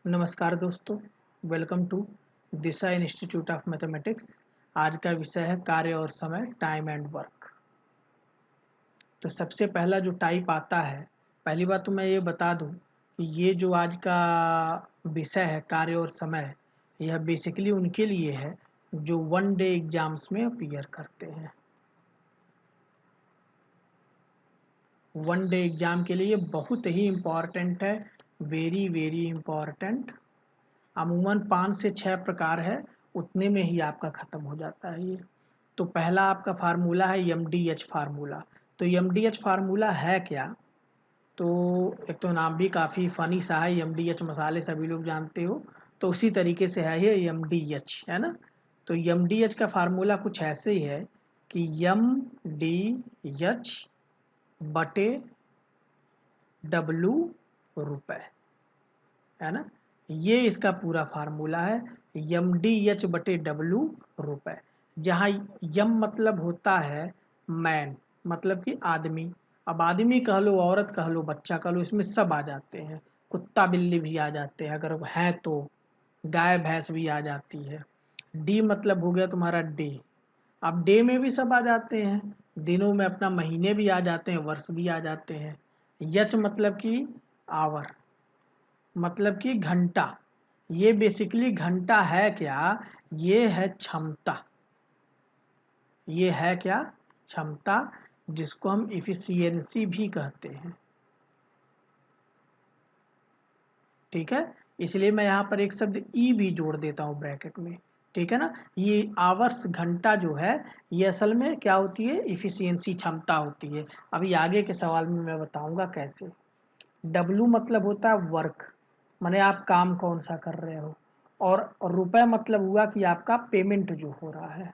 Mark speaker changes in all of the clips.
Speaker 1: नमस्कार दोस्तों, welcome to Disha institute of mathematics. आज का विषय है कार्य और समय, टाइम एंड वर्क। तो सबसे पहला जो टाइप आता है, पहली बात तो मैं ये बता दूं कि ये जो आज का विषय है कार्य और समय, यह बेसिकली उनके लिए है जो वन डे एग्जाम्स में अपीयर करते हैं। वन डे एग्जाम के लिए बहुत ही इम्पॉर्टेंट है, वेरी वेरी इम्पॉर्टेंट। अमूमन 5 से 6 प्रकार है, उतने में ही आपका ख़त्म हो जाता है ये। तो पहला आपका फार्मूला है MDH फार्मूला। तो MDH फार्मूला है क्या? तो एक तो नाम भी काफ़ी फ़नी सा है, MDH मसाले सभी लोग जानते हो, तो उसी तरीके से है ये MDH, है ना। तो MDH का फार्मूला कुछ ऐसे ही है कि MDH बटे W रुपए, है ना। ये इसका पूरा फार्मूला है, MDH बटे W रुपए, जहाँ यम मतलब होता है मैन, मतलब कि आदमी। अब आदमी कह लो, औरत कह लो, बच्चा कह लो, इसमें सब आ जाते हैं। कुत्ता बिल्ली भी आ जाते हैं अगर है तो, गाय भैंस भी आ जाती है। डी मतलब हो गया तुम्हारा डे। अब डे में भी सब आ जाते हैं, दिनों में अपना महीने भी आ जाते हैं, वर्ष भी आ जाते हैं। यच मतलब कि आवर, मतलब कि घंटा। ये बेसिकली घंटा है क्या? ये है क्षमता। ये है क्या? क्षमता, जिसको हम इफिशियंसी भी कहते हैं। ठीक है, इसलिए मैं यहाँ पर एक शब्द ई भी जोड़ देता हूँ ब्रैकेट में। ठीक है ना। ये आवर्स, घंटा जो है, ये असल में क्या होती है? इफिशियंसी, क्षमता होती है। अभी आगे के सवाल में मैं बताऊंगा कैसे। डब्लू मतलब होता है वर्क, माने आप काम कौन सा कर रहे हो। और रुपए मतलब हुआ कि आपका पेमेंट जो हो रहा है,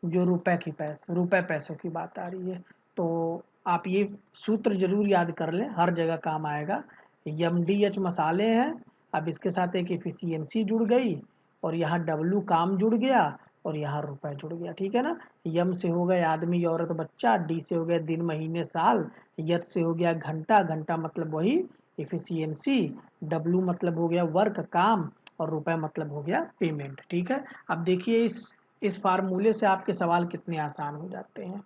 Speaker 1: जो रुपए पैसों की बात आ रही है। तो आप ये सूत्र जरूर याद कर लें, हर जगह काम आएगा। MDH मसाले हैं, अब इसके साथ एक एफिशिएंसी जुड़ गई, और यहाँ डब्लू काम जुड़ गया, और यहाँ रुपए जुड़ गया। ठीक है ना। यम से हो गए आदमी औरत बच्चा, डी से हो गया दिन महीने साल, यच से हो गया घंटा, घंटा मतलब वही एफिशिएंसी, डब्लू मतलब हो गया वर्क काम, और रुपए मतलब हो गया पेमेंट। ठीक है। अब देखिए इस फार्मूले से आपके सवाल कितने आसान हो जाते हैं।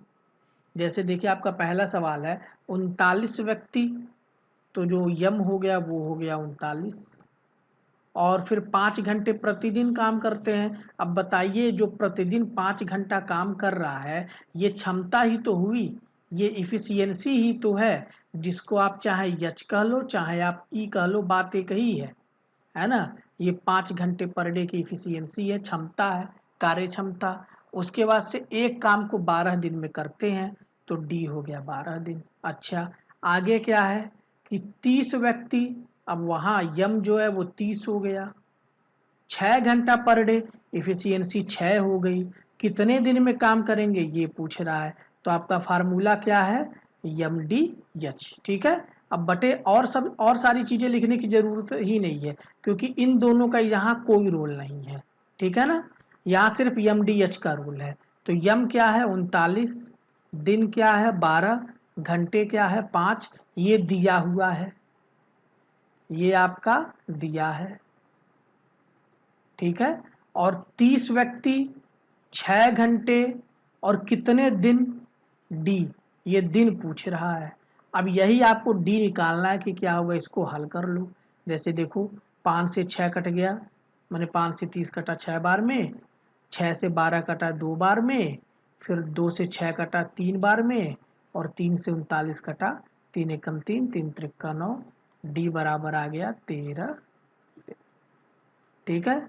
Speaker 1: जैसे देखिए आपका पहला सवाल है 39 व्यक्ति, तो जो यम हो गया वो हो गया 39, और फिर 5 घंटे प्रतिदिन काम करते हैं। अब बताइए, जो प्रतिदिन 5 घंटा काम कर रहा है, ये क्षमता ही तो हुई, ये इफिशियंसी ही तो है, जिसको आप चाहे यच कह लो चाहे आप ई कह लो, बात एक ही है ना। ये 5 घंटे पर डे की इफिशियंसी है, क्षमता है, कार्य क्षमता। उसके बाद से एक काम को 12 दिन में करते हैं, तो डी हो गया 12 दिन। अच्छा, आगे क्या है कि 30 व्यक्ति, अब वहाँ यम जो है वो 30 हो गया, 6 घंटा पर डे, इफिशियंसी 6 हो गई। कितने दिन में काम करेंगे ये पूछ रहा है, तो आपका फार्मूला क्या है? MDH। ठीक है। अब बटे और सब और सारी चीजें लिखने की जरूरत ही नहीं है, क्योंकि इन दोनों का यहाँ कोई रोल नहीं है। ठीक है ना। यहाँ सिर्फ MDH का रोल है। तो यम क्या है? 39, दिन क्या है? 12, घंटे क्या है? 5, ये दिया हुआ है, ये आपका दिया है। ठीक है। और 30 व्यक्ति, 6 घंटे, और कितने दिन? डी, ये दिन पूछ रहा है। अब यही आपको डी निकालना है कि क्या होगा, इसको हल कर लो। जैसे देखो, 5 से 6 कट गया, मैंने 5 से 30 कटा 6 बार में, 6 से 12 कटा 2 बार में, फिर 2 से 6 कटा 3 बार में, और 3 से 39 कटा, 3 एकम 3, 3 त्रिक्का 9, डी बराबर आ गया 13। ठीक है,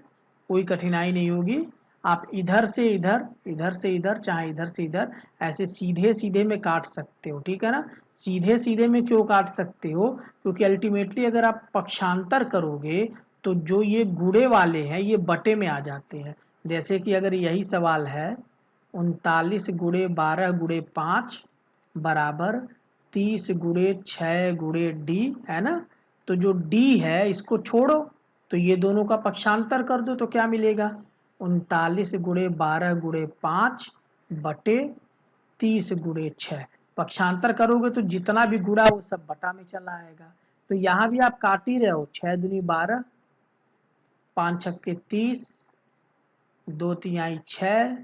Speaker 1: कोई कठिनाई नहीं होगी। आप इधर से इधर, इधर से इधर, चाहे इधर से इधर, ऐसे सीधे सीधे में काट सकते हो। ठीक है ना। सीधे सीधे में क्यों काट सकते हो? क्योंकि अल्टीमेटली अगर आप पक्षांतर करोगे, तो जो ये गुणे वाले हैं ये बटे में आ जाते हैं। जैसे कि अगर यही सवाल है 39 गुणे 12 गुणे 5 बराबर 30 गुणे 6 गुणे डी, है ना। तो जो डी है इसको छोड़ो, तो ये दोनों का पक्षांतर कर दो, तो क्या मिलेगा? 39 गुणे 12 गुणे 5 बटे 30 गुणे 6। पक्षांतर करोगे तो जितना भी गुणा वो सब बटा में चला आएगा। तो यहाँ भी आप काट ही रहे हो, 6 दूनी 12, 5 छक्के 30, 2 तिहाई 6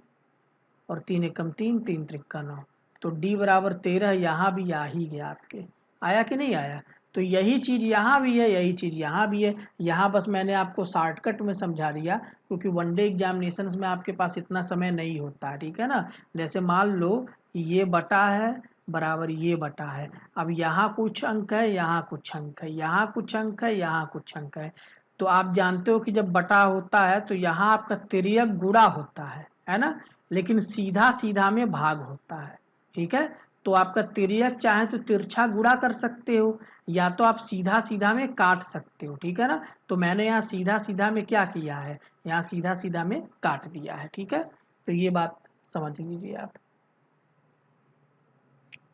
Speaker 1: और 3 एकम 3, 3 त्रिक्का 9। तो d बराबर 13 यहाँ भी आ ही गया आपके, आया कि नहीं आया। तो यही चीज यहाँ भी है, यही चीज यहाँ भी है। यहाँ बस मैंने आपको शॉर्टकट में समझा दिया, क्योंकि वनडे एग्जामिनेशंस में आपके पास इतना समय नहीं होता है, ठीक है ना। जैसे मान लो कि ये बटा है बराबर ये बटा है, अब यहाँ कुछ अंक है, यहाँ कुछ अंक है, यहाँ कुछ अंक है, यहाँ कुछ अंक है। तो आप जानते हो कि जब बटा होता है तो यहाँ आपका तिर्यक गुणा होता है ना, लेकिन सीधा सीधा में भाग होता है, ठीक है। तो आपका तिर्यक चाहे तो तिरछा गुणा कर सकते हो, या तो आप सीधा सीधा में काट सकते हो, ठीक है ना। तो मैंने यहाँ सीधा सीधा में क्या किया है, यहाँ सीधा सीधा में काट दिया है, ठीक है। तो ये बात समझ लीजिए आप।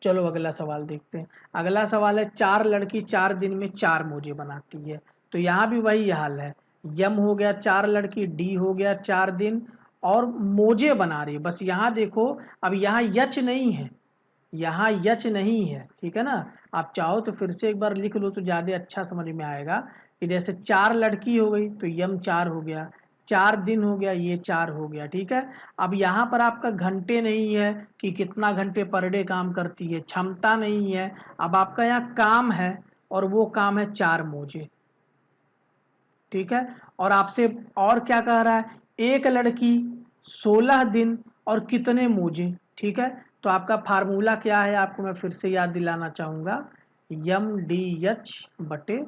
Speaker 1: चलो अगला सवाल देखते हैं। अगला सवाल है, 4 लड़की 4 दिन में 4 मोजे बनाती है। तो यहाँ भी वही हाल है, यम हो गया 4 लड़की, डी हो गया 4 दिन और मोजे बना रही है। बस यहाँ देखो, अब यहाँ यच नहीं है, यहाँ यच नहीं है, ठीक है ना। आप चाहो तो फिर से एक बार लिख लो तो ज़्यादा अच्छा समझ में आएगा। कि जैसे 4 लड़की हो गई तो यम 4 हो गया, 4 दिन हो गया, ये 4 हो गया, ठीक है। अब यहाँ पर आपका घंटे नहीं है कि कितना घंटे पर डे काम करती है, क्षमता नहीं है। अब आपका यहाँ काम है और वो काम है 4 मोजे, ठीक है। और आपसे और क्या कह रहा है, एक लड़की 16 दिन और कितने मोजे, ठीक है। तो आपका फार्मूला क्या है, आपको मैं फिर से याद दिलाना चाहूंगा, यम डी एच बटे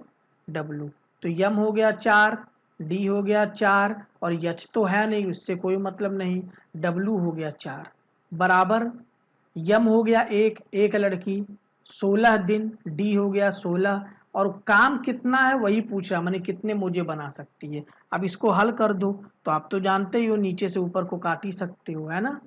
Speaker 1: डब्लू। तो यम हो गया 4, डी हो गया 4 और एच तो है नहीं, उससे कोई मतलब नहीं, डब्लू हो गया 4 बराबर यम हो गया एक लड़की 16 दिन, डी हो गया 16 और काम कितना है वही पूछ रहा, मैंने कितने मोजे बना सकती है। अब इसको हल कर दो तो आप तो जानते ही हो नीचे से ऊपर को काट ही सकते हो, है ना।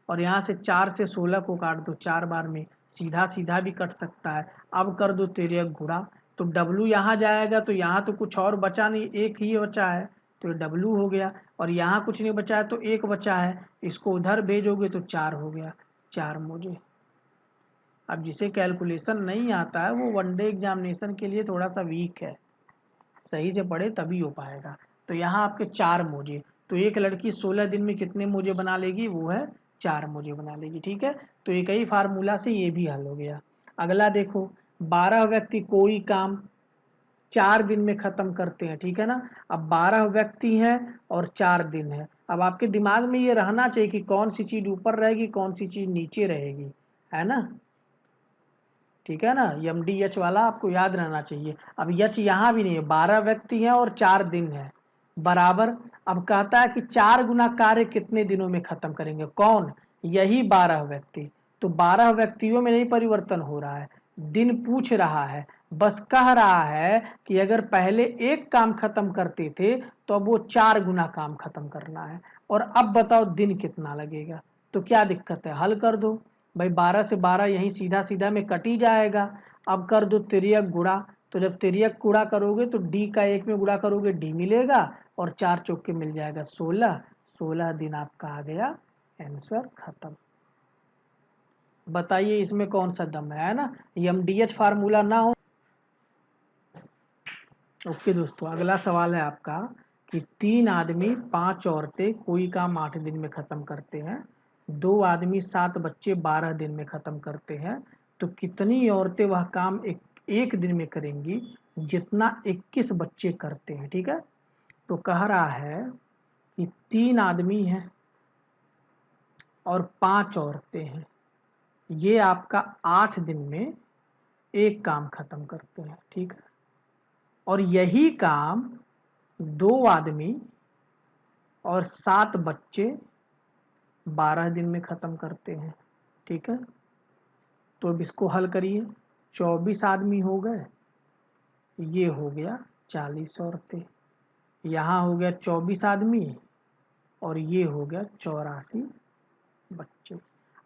Speaker 1: और यहाँ से 4 से 16 को काट दो 4 बार में, सीधा सीधा भी कट सकता है। अब कर दो तिर्यक गुणा, तो डब्लू यहाँ जाएगा तो यहाँ तो कुछ और बचा नहीं, एक ही बचा है तो डब्लू हो गया, और यहाँ कुछ नहीं बचा है तो एक बचा है, इसको उधर भेजोगे तो 4 हो गया, 4 मोजे। अब जिसे कैलकुलेशन नहीं आता है वो वनडे एग्जामिनेशन के लिए थोड़ा सा वीक है, सही से पढ़े तभी हो पाएगा। तो यहाँ आपके 4 मोजे, तो एक लड़की 16 दिन में कितने मोजे बना लेगी, वो है 4 मोजे बना लेगी, ठीक है। तो एक ही फार्मूला से ये भी हल हो गया। अगला देखो, 12 व्यक्ति कोई काम 4 दिन में खत्म करते हैं, ठीक है ना। अब 12 व्यक्ति हैं और 4 दिन है। अब आपके दिमाग में ये रहना चाहिए कि कौन सी चीज ऊपर रहेगी कौन सी चीज नीचे रहेगी, है ना, ठीक है ना। एम डी एच वाला आपको याद रहना चाहिए। अब एच यहाँ भी नहीं है, 12 व्यक्ति हैं और 4 दिन है बराबर। अब कहता है कि 4 गुना कार्य कितने दिनों में खत्म करेंगे, कौन, यही 12 व्यक्ति। तो 12 व्यक्तियों में नहीं परिवर्तन हो रहा है, दिन पूछ रहा है, बस कह रहा है कि अगर पहले एक काम खत्म करते थे तो अब वो 4 गुना काम खत्म करना है। और अब बताओ दिन कितना लगेगा। तो क्या दिक्कत है, हल कर दो भाई, 12 से 12 यहीं सीधा सीधा में कट ही जाएगा। अब कर दो तिर्यक गुणा, तो जब तिर्यक गुणा करोगे तो डी का 1 में गुणा करोगे डी मिलेगा और 4 चौके मिल जाएगा 16, 16 दिन आपका आ गया आंसर खत्म। बताइए इसमें कौन सा दम है ना, एमडीएच फार्मूला ना हो। ओके दोस्तों, अगला सवाल है आपका कि 3 आदमी 5 औरतें कोई काम 8 दिन में खत्म करते हैं, 2 आदमी 7 बच्चे 12 दिन में खत्म करते हैं, तो कितनी औरतें वह काम एक दिन में करेंगी जितना 21 बच्चे करते हैं, ठीक है। तो कह रहा है कि 3 आदमी हैं और 5 औरतें हैं, ये आपका 8 दिन में एक काम खत्म करते हैं, ठीक है। और यही काम 2 आदमी और 7 बच्चे 12 दिन में खत्म करते हैं, ठीक है। तो अब इसको हल करिए, 24 आदमी हो गए, ये हो गया 40 औरतें, यहाँ हो गया 24 आदमी और ये हो गया 84 बच्चे।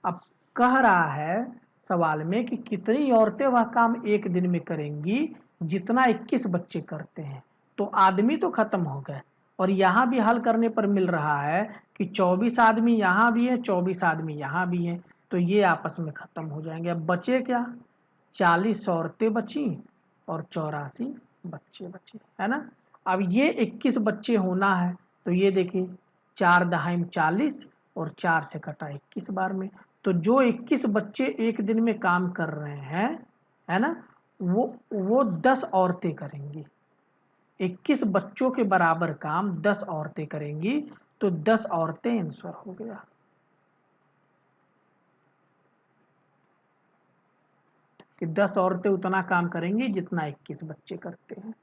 Speaker 1: अब कह रहा है सवाल में कि कितनी औरतें वह काम एक दिन में करेंगी जितना 21 बच्चे करते हैं। तो आदमी तो खत्म हो गए, और यहाँ भी हल करने पर मिल रहा है कि 24 आदमी यहाँ भी है 24 आदमी यहाँ भी है, तो ये आपस में खत्म हो जाएंगे। अब बचे क्या, 40 औरतें बची और 84 बच्चे बचे, है ना। अब ये 21 बच्चे होना है, तो ये देखिए 4 दहाई 40 और 4 से कटा 21 बार में, तो जो 21 बच्चे एक दिन में काम कर रहे हैं, है ना, वो 10 औरतें करेंगी। 21 बच्चों के बराबर काम 10 औरतें करेंगी, तो 10 औरतें आंसर हो गया। कि 10 औरतें उतना काम करेंगी जितना 21 बच्चे करते हैं।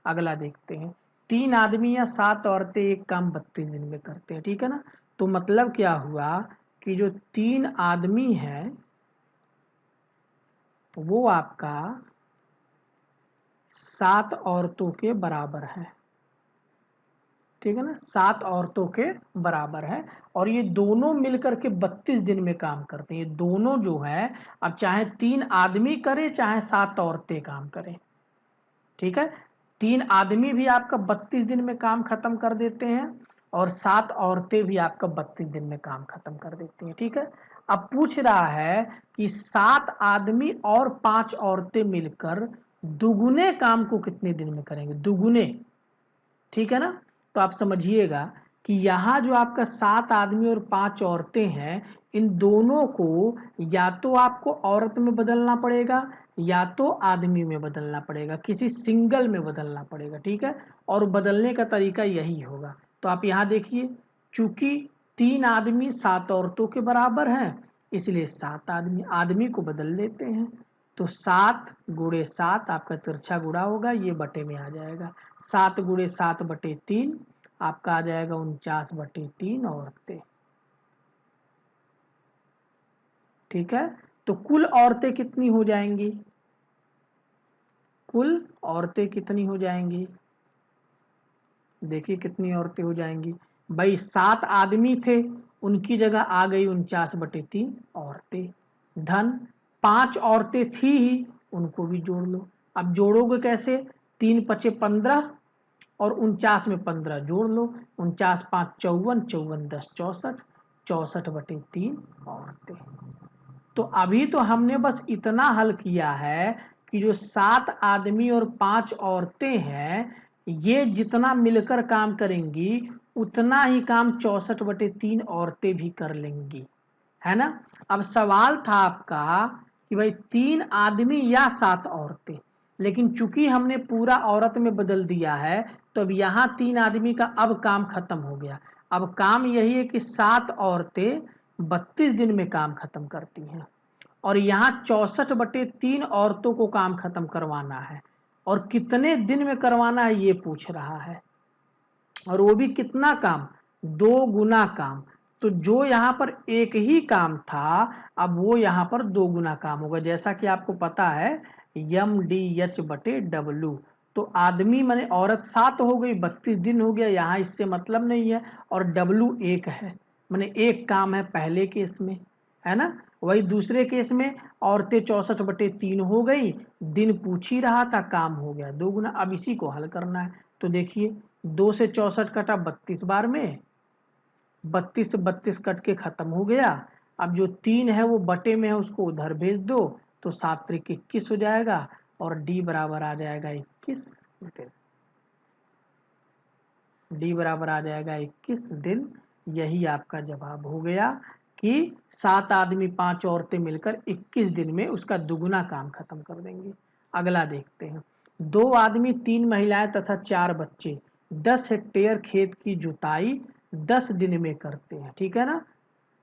Speaker 1: अगला देखते हैं, 3 आदमी या 7 औरतें एक काम 32 दिन में करते हैं, ठीक है ना। तो मतलब क्या हुआ कि जो 3 आदमी है वो आपका 7 औरतों के बराबर है, ठीक है ना, 7 औरतों के बराबर है, और ये दोनों मिलकर के 32 दिन में काम करते हैं। ये दोनों जो है, अब चाहे 3 आदमी करे चाहे 7 औरतें काम करें, ठीक है, 3 आदमी भी आपका 32 दिन में काम खत्म कर देते हैं, और 7 औरतें भी आपका 32 दिन में काम खत्म कर देती हैं, ठीक है। अब पूछ रहा है कि 7 आदमी और 5 औरतें मिलकर दुगुने काम को कितने दिन में करेंगे, दुगुने, ठीक है ना। तो आप समझिएगा कि यहाँ जो आपका 7 आदमी और 5 औरतें हैं, इन दोनों को या तो आपको औरत में बदलना पड़ेगा या तो आदमी में बदलना पड़ेगा, किसी सिंगल में बदलना पड़ेगा, ठीक है, और बदलने का तरीका यही होगा। तो आप यहाँ देखिए, चूंकि 3 आदमी 7 औरतों के बराबर हैं, इसलिए 7 आदमी को बदल देते हैं, तो 7 गुणे 7 आपका तिरछा गुणा होगा, ये बटे में आ जाएगा, 7 गुणे 7 बटे 3 आपका आ जाएगा 49 बटे 3 औरतें, ठीक है। तो कुल औरतें कितनी हो जाएंगी, कुल औरतें कितनी हो जाएंगी, देखिए कितनी औरतें हो जाएंगी भाई, 7 आदमी थे, उनकी जगह आ गई 49 बटे 3 औरतें, धन 5 औरतें थी ही, उनको भी जोड़ लो। अब जोड़ोगे कैसे, 3 पचे 15 और 49 में 15 जोड़ लो, 49 5 54, 54 10 64, 64 बटे 3 औरतें। तो अभी तो हमने बस इतना हल किया है कि जो 7 आदमी और 5 औरतें हैं, ये जितना मिलकर काम करेंगी उतना ही काम 64 बटे 3 औरतें भी कर लेंगी, है ना। अब सवाल था आपका कि भाई 3 आदमी या 7 औरतें, लेकिन चूंकि हमने पूरा औरत में बदल दिया है, तो अब यहाँ 3 आदमी का अब काम खत्म हो गया। अब काम यही है कि 7 औरतें 32 दिन में काम खत्म करती हैं, और यहाँ 64 बटे 3 औरतों को काम खत्म करवाना है, और कितने दिन में करवाना है ये पूछ रहा है, और वो भी कितना काम, 2 गुना काम। तो जो यहाँ पर एक ही काम था, अब वो यहाँ पर 2 गुना काम होगा, जैसा कि आपको पता है MDH बटे W। तो आदमी माने औरत 7 हो गई, 32 दिन हो गया, यहाँ इससे मतलब नहीं है, और W 1 है, माने एक काम है पहले केस में, है ना। वही दूसरे केस में औरतें 64 बटे 3 हो गई, दिन पूछ ही रहा था, काम हो गया 2 गुना। अब इसी को हल करना है, तो देखिए 2 से 64 कटा 32 बार में, 32 से 32 कट के खत्म हो गया। अब जो 3 है वो बटे में है, उसको उधर भेज दो, तो 7 त्रिक 21 हो जाएगा, और डी बराबर आ जाएगा 21 दिन, डी बराबर आ जाएगा 21 दिन। यही आपका जवाब हो गया कि 7 आदमी 5 औरतें मिलकर 21 दिन में उसका दुगुना काम खत्म कर देंगे। अगला देखते हैं, 2 आदमी 3 महिलाएं तथा 4 बच्चे 10 हेक्टेयर खेत की जुताई 10 दिन में करते हैं, ठीक है ना।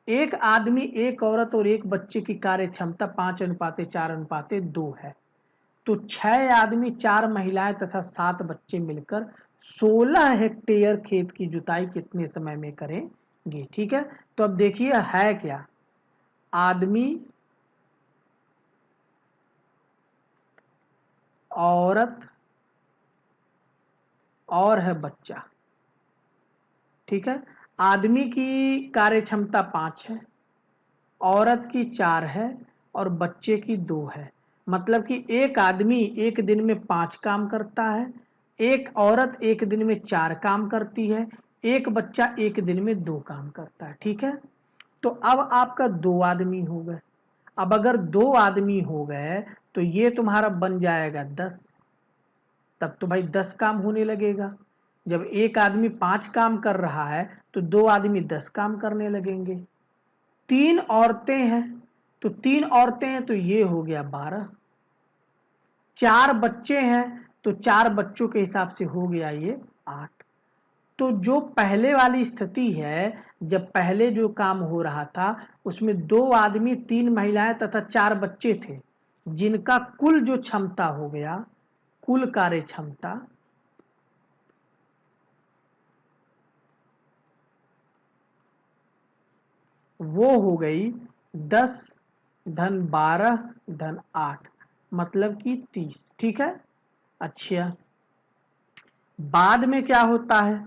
Speaker 1: एक आदमी, एक औरत और एक बच्चे की कार्य क्षमता 5:4:2 है, तो 6 आदमी 4 महिलाएं तथा 7 बच्चे मिलकर 16 हेक्टेयर खेत की जुताई कितने समय में करेंगे, ठीक है। तो अब देखिए है क्या, आदमी, औरत और है बच्चा, ठीक है। आदमी की कार्य क्षमता 5 है, औरत की 4 है, और बच्चे की 2 है। मतलब कि एक आदमी एक दिन में 5 काम करता है, एक औरत एक दिन में 4 काम करती है, एक बच्चा एक दिन में 2 काम करता है, ठीक है। तो अब आपका 2 आदमी हो गए। अब अगर 2 आदमी हो गए तो ये तुम्हारा बन जाएगा 10, तब तो भाई 10 काम होने लगेगा। जब एक आदमी 5 काम कर रहा है तो 2 आदमी 10 काम करने लगेंगे। 3 औरतें हैं तो 3 औरतें हैं तो ये हो गया 12। 4 बच्चे हैं तो 4 बच्चों के हिसाब से हो गया ये 8। तो जो पहले वाली स्थिति है, जब पहले जो काम हो रहा था उसमें 2 आदमी 3 महिलाएं तथा 4 बच्चे थे, जिनका कुल जो क्षमता हो गया, कुल कार्य क्षमता वो हो गई 10 धन 12 धन 8, मतलब कि 30। ठीक है। अच्छा, बाद में क्या होता है,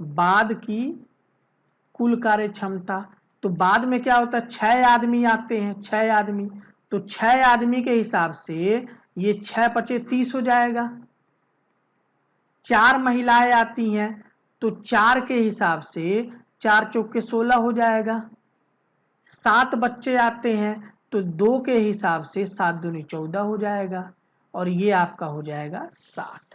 Speaker 1: बाद की कुल कार्य क्षमता, तो बाद में क्या होता है, 6 आदमी आते हैं, 6 आदमी, तो 6 आदमी के हिसाब से ये 6 पचे 30 हो जाएगा। 4 महिलाएं आती हैं तो 4 के हिसाब से 4 चौके 16 हो जाएगा। 7 बच्चे आते हैं तो 2 के हिसाब से 7 दूनी 14 हो जाएगा, और ये आपका हो जाएगा 60।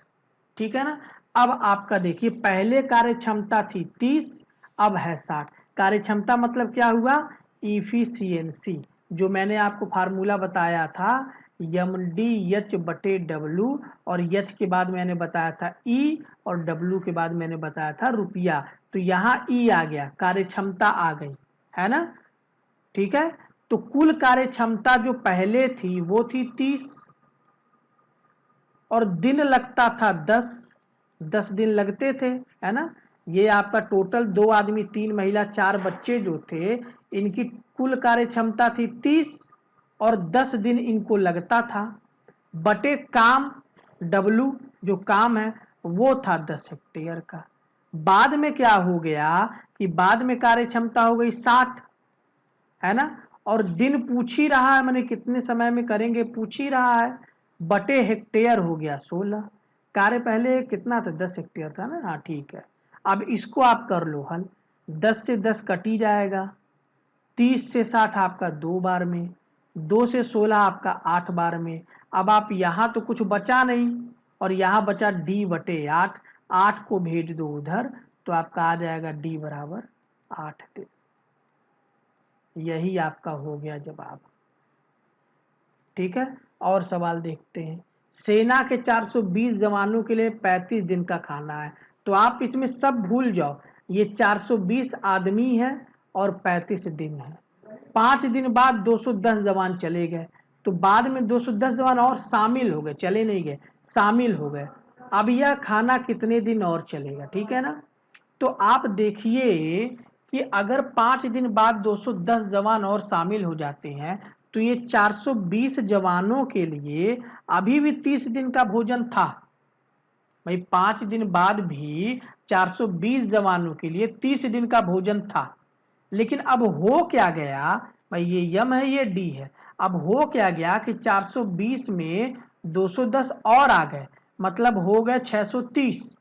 Speaker 1: ठीक है ना। अब आपका देखिए, पहले कार्य क्षमता थी 30, अब है 60। कार्य क्षमता मतलब क्या हुआ, इफिशियंसी, जो मैंने आपको फार्मूला बताया था mdh/w, और h के बाद मैंने बताया था e, और w के बाद मैंने बताया था रुपया। तो यहाँ e आ गया, कार्य क्षमता आ गई, है ना। ठीक है। तो कुल कार्य क्षमता जो पहले थी वो थी 30, और दिन लगता था 10 दिन लगते थे, है ना। ये आपका टोटल 2 आदमी 3 महिला 4 बच्चे जो थे, इनकी कुल कार्य क्षमता थी 30, और 10 दिन इनको लगता था, बटे काम W, जो काम है वो था 10 हेक्टेयर का। बाद में क्या हो गया कि बाद में कार्य क्षमता हो गई 60, है ना, और दिन पूछ ही रहा है, मैंने कितने समय में करेंगे पूछ ही रहा है, बटे हेक्टेयर हो गया 16। कार्य पहले कितना था, 10 हेक्टेयर था ना। हाँ ठीक है। अब इसको आप कर लो हल, 10 से 10 कटी जाएगा, 30 से 60 आपका 2 बार में, 2 से 16 आपका 8 बार में। अब आप यहाँ तो कुछ बचा नहीं, और यहाँ बचा d/8, 8 को भेज दो उधर तो आपका आ जाएगा d बराबर 8 दिन। यही आपका हो गया जवाब। ठीक है। और सवाल देखते हैं। सेना के 420 जवानों के लिए 35 दिन का खाना है। तो आप इसमें सब भूल जाओ, ये 420 आदमी है और 35 दिन है। 5 दिन बाद 210 जवान चले गए, तो बाद में 210 जवान और शामिल हो गए, चले नहीं गए, शामिल हो गए। अब यह खाना कितने दिन और चलेगा, ठीक है ना। तो आप देखिए कि अगर 5 दिन बाद 210 जवान और शामिल हो जाते हैं, तो ये 420 जवानों के लिए अभी भी 30 दिन का भोजन था। भाई 5 दिन बाद भी 420 जवानों के लिए 30 दिन का भोजन था। लेकिन अब हो क्या गया, भाई ये यम है ये डी है, अब हो क्या गया कि 420 में 210 और आ गए, मतलब हो गए 630,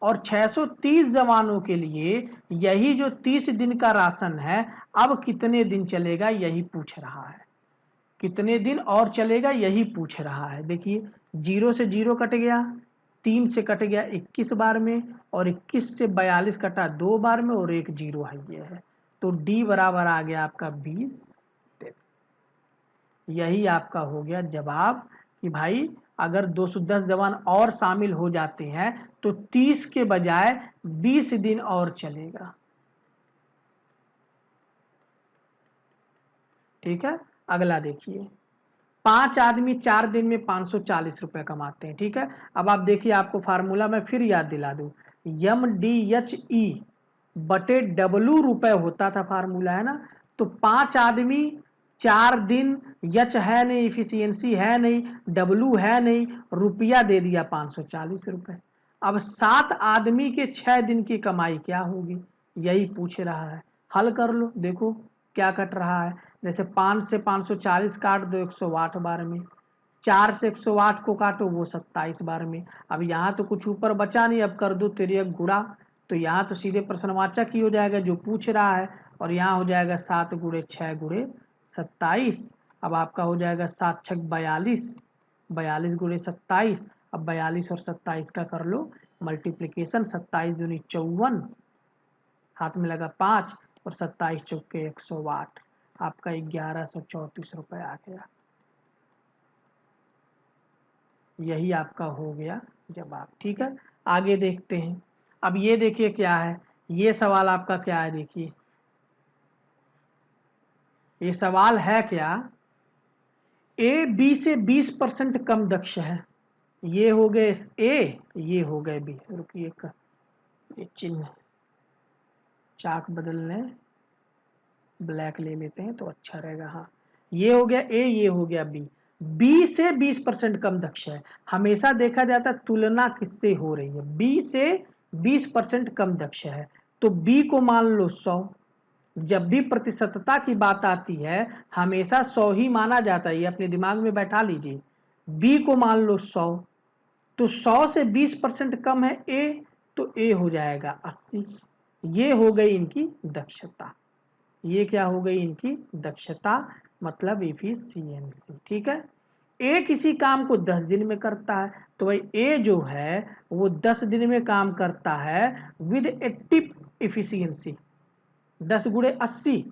Speaker 1: और 630 जवानों के लिए यही जो 30 दिन का राशन है अब कितने दिन चलेगा यही पूछ रहा है, कितने दिन और चलेगा यही पूछ रहा है। देखिए 0 से 0 कट गया, 3 से कट गया 21 बार में, और 21 से 42 कटा 2 बार में, और एक 0 है ये है, तो डी बराबर आ गया आपका 20 दिन। यही आपका हो गया जवाब कि भाई अगर 210 जवान और शामिल हो जाते हैं तो 30 के बजाय 20 दिन और चलेगा। ठीक है। अगला देखिए, 5 आदमी 4 दिन में 540 रुपए कमाते हैं। ठीक है। अब आप देखिए, आपको फार्मूला मैं फिर याद दिला दूं, MDHE/W रुपए होता था फार्मूला, है ना। तो 5 आदमी 4 दिन, यच है नहीं, इफिशियंसी है नहीं, डब्लू है नहीं, रुपया दे दिया 540 रुपए। अब 7 आदमी के 6 दिन की कमाई क्या होगी यही पूछ रहा है। हल कर लो, देखो क्या कट रहा है। जैसे 5 से 540 काट दो 108 बार में, 4 से 108 को काटो वो 27 बार में। अब यहाँ तो कुछ ऊपर बचा नहीं, अब कर दो 3 गुणा, तो यहाँ तो सीधे प्रश्नवाचक ही हो जाएगा जो पूछ रहा है, और यहाँ हो जाएगा 7 गुणे 6 गुणे 27। अब आपका हो जाएगा 7 छक 42, 42 गुणे 27। अब 42 और 27 का कर लो मल्टीप्लीकेशन, 27 दूनी 54, हाथ में लगा 5 और 27 चौके 108, आपका 1134 रुपये आ गया। यही आपका हो गया जवाब। ठीक है, आगे देखते हैं। अब ये देखिए क्या है, ये सवाल आपका क्या है, देखिए ये सवाल है क्या, ए बी से 20% कम दक्ष है। ये हो गए ए, ये हो गए बी। रुकिए ये चिन्ह चाक बदल लें, ब्लैक ले लेते हैं तो अच्छा रहेगा। हाँ, ये हो गया ए, ये हो गया बी। बी से 20% कम दक्ष है। हमेशा देखा जाता है तुलना किससे हो रही है, बी से 20% कम दक्ष है, तो बी को मान लो 100। जब भी प्रतिशतता की बात आती है हमेशा 100 ही माना जाता है, ये अपने दिमाग में बैठा लीजिए। बी को मान लो 100, तो 100 से 20% कम है ए, तो ए हो जाएगा 80। ये हो गई इनकी दक्षता, ये क्या हो गई इनकी दक्षता, मतलब एफिशिएंसी। ठीक है, ए किसी काम को 10 दिन में करता है, तो भाई ए जो है वो 10 दिन में काम करता है विद 80 एफिशिएंसी, 10 गुणे 80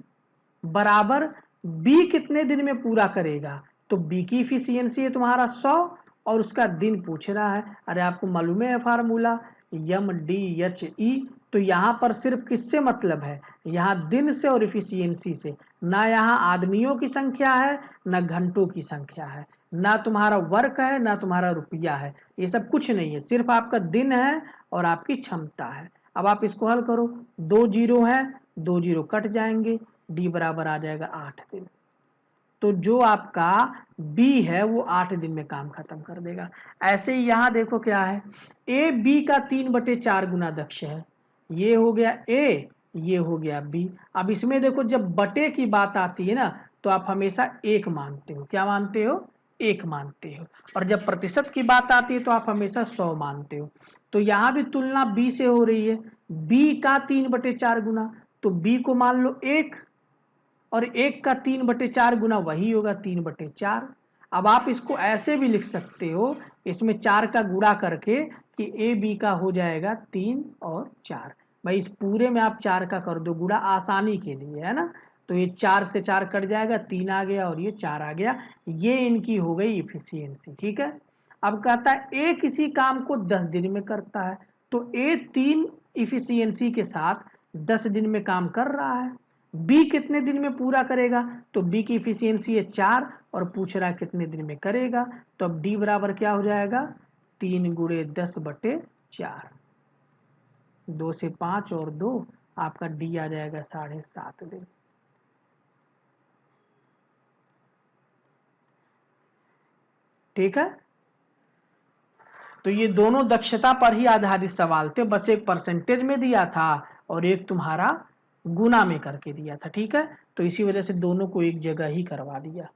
Speaker 1: बराबर बी कितने दिन में पूरा करेगा, तो बी की इफिशियंसी है तुम्हारा 100 और उसका दिन पूछ रहा है। अरे आपको मालूम है फार्मूला MDHE, तो यहां पर सिर्फ किससे मतलब है, यहां दिन से और इफिशियंसी से, ना यहां आदमियों की संख्या है ना घंटों की संख्या है, ना तुम्हारा वर्क है ना तुम्हारा रुपया है, ये सब कुछ नहीं है, सिर्फ आपका दिन है और आपकी क्षमता है। अब आप इसको हल करो, 2 जीरो है, 2 जीरो कट जाएंगे, डी बराबर आ जाएगा 8 दिन। तो जो आपका बी है वो 8 दिन में काम खत्म कर देगा। ऐसे ही यहां देखो क्या है, ए बी का 3/4 गुना दक्ष है। ये हो गया ए, ये हो गया बी। अब इसमें देखो जब बटे की बात आती है ना तो आप हमेशा 1 मानते हो, क्या मानते हो, 1 मानते हो, और जब प्रतिशत की बात आती है तो आप हमेशा 100 मानते हो। तो यहां भी तुलना बी से हो रही है, बी का 3/4 गुना, तो बी को मान लो 1, और 1 का 3/4 गुना वही होगा 3/4। अब आप इसको ऐसे भी लिख सकते हो, इसमें 4 का गुणा करके, कि ए बी का हो जाएगा 3 और 4। भाई इस पूरे में आप 4 का कर दो गुणा आसानी के लिए, है ना, तो ये 4 से 4 कट जाएगा, 3 आ गया और ये 4 आ गया। ये इनकी हो गई इफिशियंसी। ठीक है, अब कहता है ए किसी काम को 10 दिन में करता है, तो ए 3 इफिशियंसी के साथ 10 दिन में काम कर रहा है। बी कितने दिन में पूरा करेगा, तो बी की इफिशियंसी है 4 और पूछ रहा है कितने दिन में करेगा, तो अब डी बराबर क्या हो जाएगा, 3 गुणे 10/4, 2 से 5 और 2, आपका डी आ जाएगा 7.5 दिन। ठीक है, तो ये दोनों दक्षता पर ही आधारित सवाल थे, बस एक परसेंटेज में दिया था और एक तुम्हारा गुना में करके दिया था। ठीक है, तो इसी वजह से दोनों को एक जगह ही करवा दिया।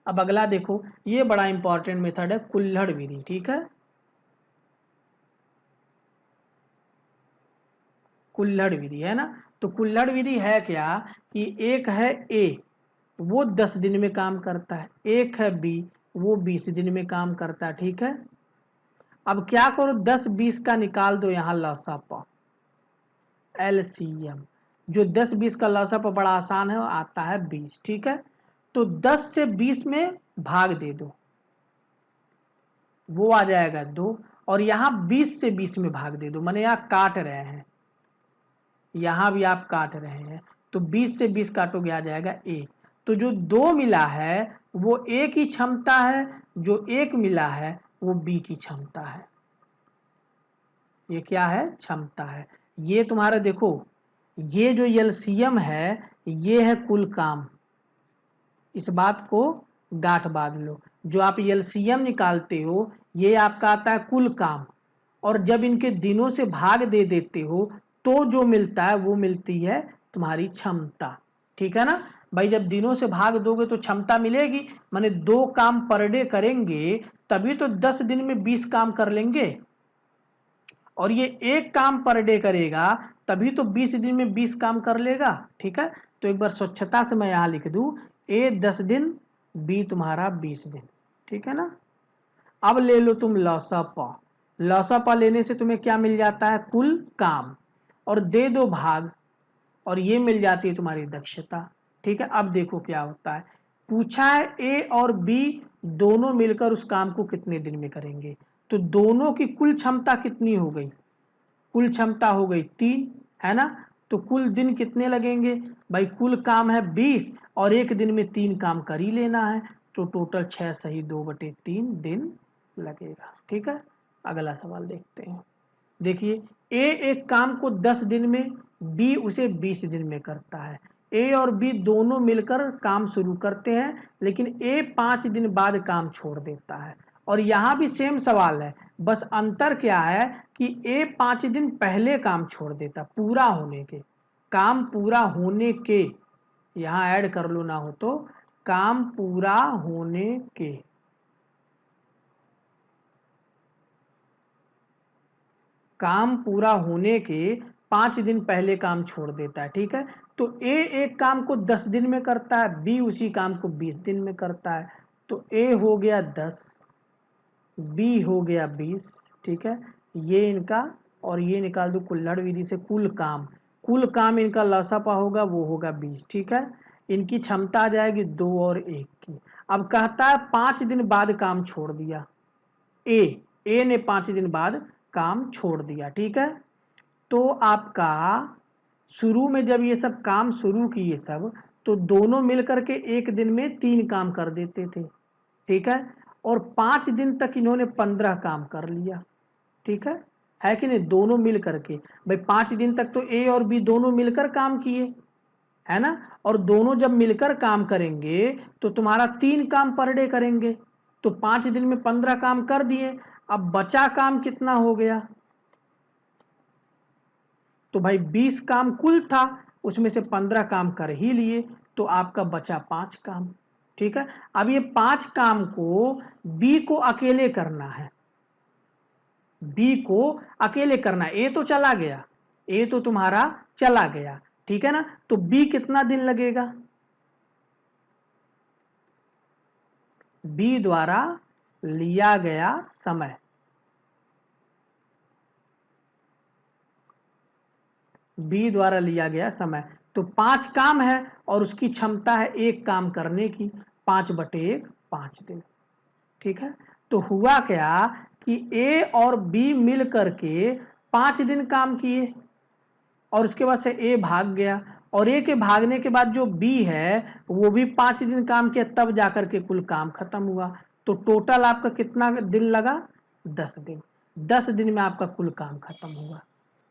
Speaker 1: अब अगला देखो, ये बड़ा इंपॉर्टेंट मेथड है कुल्हड़ विधि। ठीक है, कुल्हड़ विधि है ना, तो कुल्हड़ विधि है क्या, कि एक है ए, वो 10 दिन में काम करता है, एक है बी, वो 20 दिन में काम करता है। ठीक है, अब क्या करो, 10-20 का निकाल दो यहाँ लसापा, LCM, जो 10-20 का लसापा बड़ा आसान है, आता है 20। ठीक है, तो 10 से 20 में भाग दे दो, वो आ जाएगा 2, और यहाँ 20 से 20 में भाग दे दो, माने यहाँ काट रहे हैं, यहां भी आप काट रहे हैं, तो 20 से 20 काटोगे आ जाएगा ए। तो जो 2 मिला है वो ए की क्षमता है, जो 1 मिला है वो बी की क्षमता है। ये क्या है, क्षमता है। ये तुम्हारा देखो, ये जो एलसीएम है ये है कुल काम, इस बात को गांठ बांध लो, जो आप एलसीएम निकालते हो ये आपका आता है कुल काम, और जब इनके दिनों से भाग दे देते हो तो जो मिलता है वो मिलती है तुम्हारी क्षमता। ठीक है ना भाई, जब दिनों से भाग दोगे तो क्षमता मिलेगी, माने 2 काम पर डे करेंगे तभी तो 10 दिन में 20 काम कर लेंगे, और ये 1 काम पर डे करेगा तभी तो 20 दिन में 20 काम कर लेगा। ठीक है, तो एक बार स्वच्छता से मैं यहां लिख दूं, ए 10 दिन, बी तुम्हारा 20 दिन। ठीक है ना, अब ले लो तुम लौसपा। लौसपा लेने से तुम्हें क्या मिल जाता है, कुल काम, और दे दो भाग, और ये मिल जाती है तुम्हारी दक्षता। ठीक है, अब देखो क्या होता है, पूछा है ए और बी दोनों मिलकर उस काम को कितने दिन में करेंगे। तो दोनों की कुल क्षमता कितनी हो गई, कुल क्षमता हो गई 3, है ना। तो कुल दिन कितने लगेंगे भाई, कुल काम है 20 और एक दिन में 3 काम कर ही लेना है, तो टोटल 6 सही 2/3 दिन लगेगा। ठीक है, अगला सवाल देखते हैं। देखिए, ए एक काम को 10 दिन में, बी उसे 20 दिन में करता है। ए और बी दोनों मिलकर काम शुरू करते हैं, लेकिन ए 5 दिन बाद काम छोड़ देता है। और यहां भी सेम सवाल है, बस अंतर क्या है कि ए 5 दिन पहले काम छोड़ देता, पूरा होने के, काम पूरा होने के, यहां ऐड कर लो ना हो तो, काम पूरा होने के, काम पूरा होने के 5 दिन पहले काम छोड़ देता है। ठीक है, तो ए एक काम को 10 दिन में करता है, बी उसी काम को 20 दिन में करता है। तो ए हो गया 10, बी हो गया 20। ठीक है, ये इनका और ये निकाल दो कुल्हड़ विधि से, कुल काम इनका लसापा होगा, वो होगा 20। ठीक है, इनकी क्षमता आ जाएगी 2 और 1 की। अब कहता है 5 दिन बाद काम छोड़ दिया, ए ने 5 दिन बाद काम छोड़ दिया। ठीक है, तो आपका शुरू में जब ये सब काम शुरू किए सब, तो दोनों मिलकर के एक दिन में 3 काम कर देते थे। ठीक है, और 5 दिन तक इन्होंने 15 काम कर लिया। ठीक है कि नहीं, दोनों मिल करके, भाई 5 दिन तक तो ए और बी दोनों मिलकर काम किए, है ना। और दोनों जब मिलकर काम करेंगे तो तुम्हारा 3 काम पर डे करेंगे, तो 5 दिन में 15 काम कर दिए। अब बचा काम कितना हो गया, तो भाई 20 काम कुल था, उसमें से 15 काम कर ही लिए, तो आपका बचा 5 काम। ठीक है, अब ये 5 काम को बी को अकेले करना है, बी को अकेले करना है। ए तो चला गया, ए तो तुम्हारा चला गया, ठीक है ना। तो बी कितना दिन लगेगा, बी द्वारा लिया गया समय, बी द्वारा लिया गया समय। तो 5 काम है और उसकी क्षमता है एक काम करने की, 5/1 5 दिन। ठीक है, तो हुआ क्या कि ए और बी मिल करके 5 दिन काम किए, और उसके बाद से ए भाग गया, और ए के भागने के बाद जो बी है वो भी 5 दिन काम किया, तब जाकर के कुल काम खत्म हुआ। तो टोटल आपका कितना दिन लगा, 10 दिन। 10 दिन में आपका कुल काम खत्म हुआ।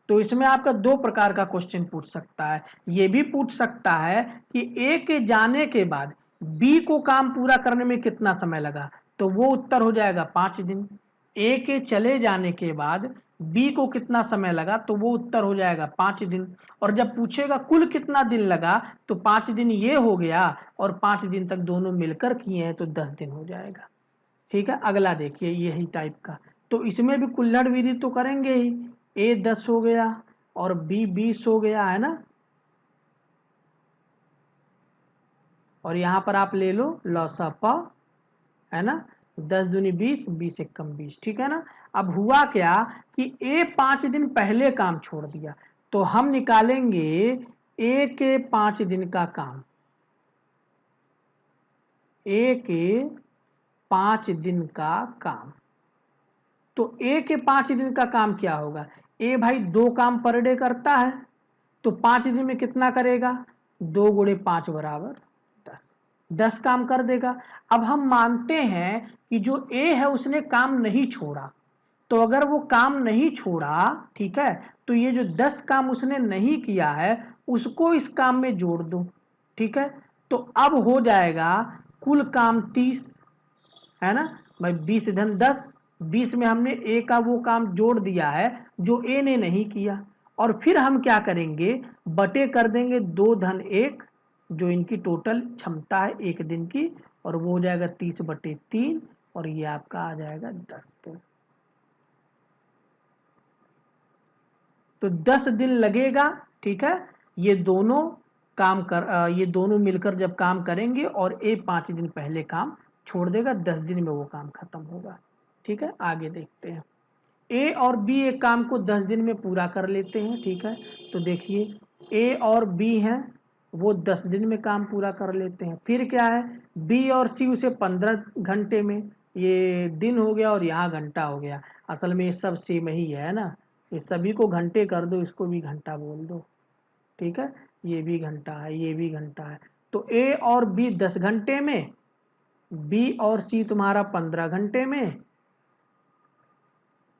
Speaker 1: तो इसमें आपका 2 प्रकार का क्वेश्चन पूछ सकता है, ये भी पूछ सकता है कि ए के जाने के बाद बी को काम पूरा करने में कितना समय लगा, तो वो उत्तर हो जाएगा 5 दिन। ए के चले जाने के बाद बी को कितना समय लगा, तो वो उत्तर हो जाएगा 5 दिन। और जब पूछेगा कुल कितना दिन लगा, तो 5 दिन ये हो गया, और 5 दिन तक दोनों मिलकर किए हैं तो 10 दिन हो जाएगा। ठीक है, अगला देखिए यही टाइप का। तो इसमें भी कुल्हड़ विधि तो करेंगे ही, ए 10 हो गया और बी 20 हो गया, है ना। और यहां पर आप ले लो लौसपा, है ना, 10 दूनी 20, 20 एकम 20। ठीक है ना। अब हुआ क्या कि ए 5 दिन पहले काम छोड़ दिया, तो हम निकालेंगे ए के 5 दिन का काम, ए के 5 दिन का काम। तो ए के 5 दिन का काम क्या होगा, ए भाई 2 काम पर डे करता है, तो 5 दिन में कितना करेगा, 2 गुणे 5 बराबर 10, 10 काम कर देगा। अब हम मानते हैं कि जो ए है उसने काम नहीं छोड़ा, तो अगर वो काम नहीं छोड़ा, ठीक है, तो ये जो 10 काम उसने नहीं किया है उसको इस काम में जोड़ दो। ठीक है, तो अब हो जाएगा कुल काम 30, है ना भाई, 20 धन 10, 20 में हमने ए का वो काम जोड़ दिया है जो ए ने नहीं किया, और फिर हम क्या करेंगे, बटे कर देंगे 2 धन 1, जो इनकी टोटल क्षमता है एक दिन की, और वो हो जाएगा 30/3, और ये आपका आ जाएगा 10 दिन। तो 10 दिन लगेगा। ठीक है, ये दोनों ये दोनों मिलकर जब काम करेंगे, और ए 5 दिन पहले काम छोड़ देगा, 10 दिन में वो काम खत्म होगा। ठीक है, आगे देखते हैं। ए और बी एक काम को 10 दिन में पूरा कर लेते हैं। ठीक है, तो देखिए ए और बी हैं, वो 10 दिन में काम पूरा कर लेते हैं। फिर क्या है, बी और सी उसे 15 घंटे में, ये दिन हो गया और यहाँ घंटा हो गया। असल में ये सब सेम ही है ना, ये सभी को घंटे कर दो, इसको भी घंटा बोल दो। ठीक है, ये भी घंटा है, ये भी घंटा है। तो ए और बी 10 घंटे में, बी और सी तुम्हारा 15 घंटे में,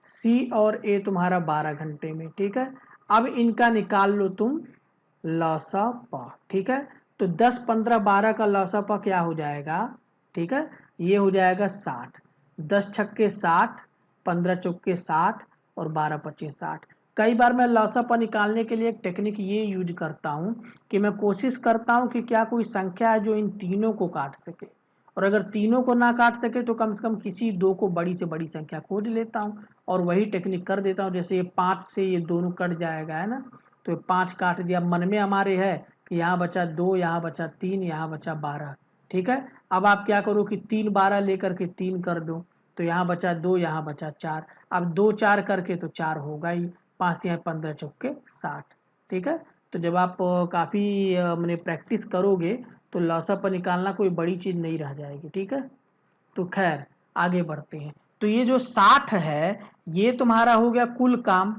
Speaker 1: सी और ए तुम्हारा 12 घंटे में। ठीक है, अब इनका निकाल लो तुम लसापा। ठीक है, तो 10 15 12 का लसापा क्या हो जाएगा, ठीक है, ये हो जाएगा 60। 10 छक्के 60, 15 चौके 60 और 12 पच्चीस 60। कई बार मैं लसापा निकालने के लिए एक टेक्निक ये यूज करता हूँ कि मैं कोशिश करता हूँ कि क्या कोई संख्या है जो इन तीनों को काट सके, और अगर तीनों को ना काट सके तो कम से कम किसी दो को बड़ी से बड़ी संख्या खोज लेता हूँ और वही टेक्निक कर देता हूँ। जैसे ये 5 से ये दोनों कट जाएगा, है ना, तो ये 5 काट दिया। मन में हमारे है कि यहाँ बचा 2, यहाँ बचा 3, यहाँ बचा 12। ठीक है, अब आप क्या करो कि 3 12 लेकर के 3 कर दो, तो यहाँ बचा 2, यहाँ बचा 4। अब 2 4 करके तो 4 होगा ही, 5 या 15 चौके 60। ठीक है, तो जब आप काफ़ी मैंने प्रैक्टिस करोगे तो लौसा पर निकालना कोई बड़ी चीज़ नहीं रह जाएगी। ठीक है, तो खैर आगे बढ़ते हैं। तो ये जो 60 है ये तुम्हारा हो गया कुल काम,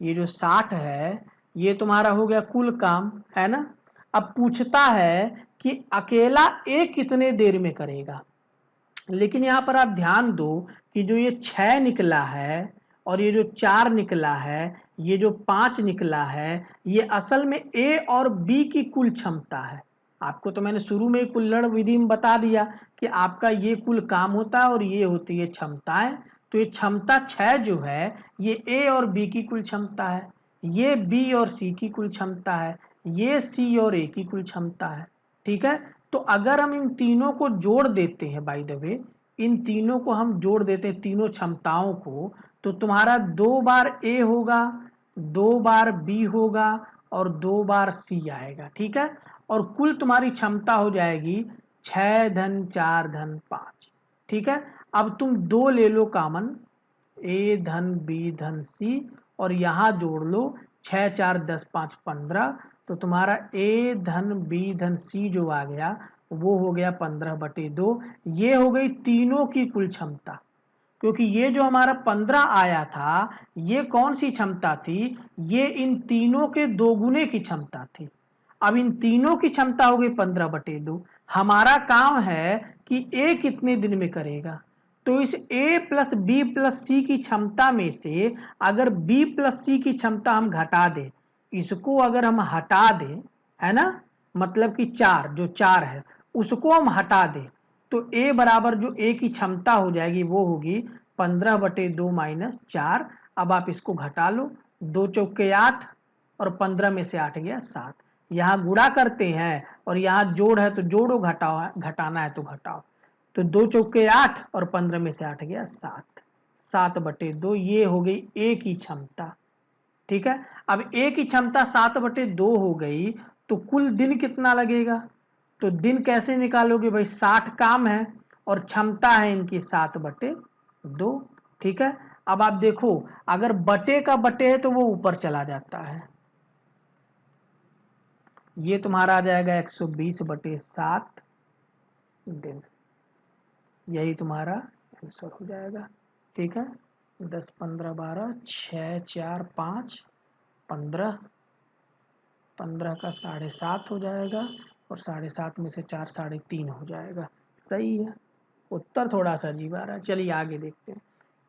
Speaker 1: ये जो 60 है ये तुम्हारा हो गया कुल काम, है ना। अब पूछता है कि अकेला ए कितने देर में करेगा, लेकिन यहाँ पर आप ध्यान दो कि जो ये 6 निकला है और ये जो 4 निकला है, ये जो 5 निकला है, ये असल में ए और बी की कुल क्षमता है। आपको तो मैंने शुरू में कुल्लड़ विधि में बता दिया कि आपका ये कुल काम होता है और ये होती है क्षमताएं। तो ये क्षमता 6 जो है ये ए और बी की कुल क्षमता है, ये बी और सी की कुल क्षमता है, ये सी और ए की कुल क्षमता है। ठीक है, तो अगर हम इन तीनों को जोड़ देते हैं, बाय द वे इन तीनों को हम जोड़ देते हैं तीनों क्षमताओं को, तो तुम्हारा 2 बार ए होगा, 2 बार बी होगा और 2 बार सी आएगा। ठीक है, और कुल तुम्हारी क्षमता हो जाएगी 6 धन 4 धन 5। ठीक है, अब तुम 2 ले लो कॉमन, ए धन बी धन सी, और यहाँ जोड़ लो 6 4 10 5 15, तो तुम्हारा ए धन बी धन सी जो आ गया वो हो गया 15/2। ये हो गई तीनों की कुल क्षमता, क्योंकि ये जो हमारा 15 आया था ये कौन सी क्षमता थी, ये इन तीनों के दोगुने की क्षमता थी। अब इन तीनों की क्षमता हो गई 15/2। हमारा काम है कि ए कितने दिन में करेगा, तो इस a प्लस बी प्लस सी की क्षमता में से अगर b प्लस सी की क्षमता हम घटा दें, इसको अगर हम हटा दें, है ना, मतलब कि 4 जो 4 है उसको हम हटा दें, तो a बराबर जो a की क्षमता हो जाएगी वो होगी 15/2 माइनस 4। अब आप इसको घटा लो, 2 चौके 8 और 15 में से 8 गया 7। यहाँ गुणा करते हैं और यहाँ जोड़ है तो जोड़ो, घटाओ घटाना है तो घटाओ, तो 2 चौके 8 और 15 में से 8 गया 7। 7/2 ये हो गई ए की क्षमता। ठीक है, अब ए की क्षमता 7/2 हो गई, तो कुल दिन कितना लगेगा, तो दिन कैसे निकालोगे भाई, 60 काम है और क्षमता है इनकी 7/2। ठीक है, अब आप देखो अगर बटे का बटे है तो वो ऊपर चला जाता है, ये तुम्हारा आ जाएगा 120/7 दिन, यही तुम्हारा आंसर हो जाएगा। ठीक है, 10 15 12 6 4 5 15, 15 का 7.5 हो जाएगा और 7.5 में से 4 3.5 हो जाएगा। सही है, उत्तर थोड़ा सा अजीब आ रहा है। चलिए आगे देखते हैं।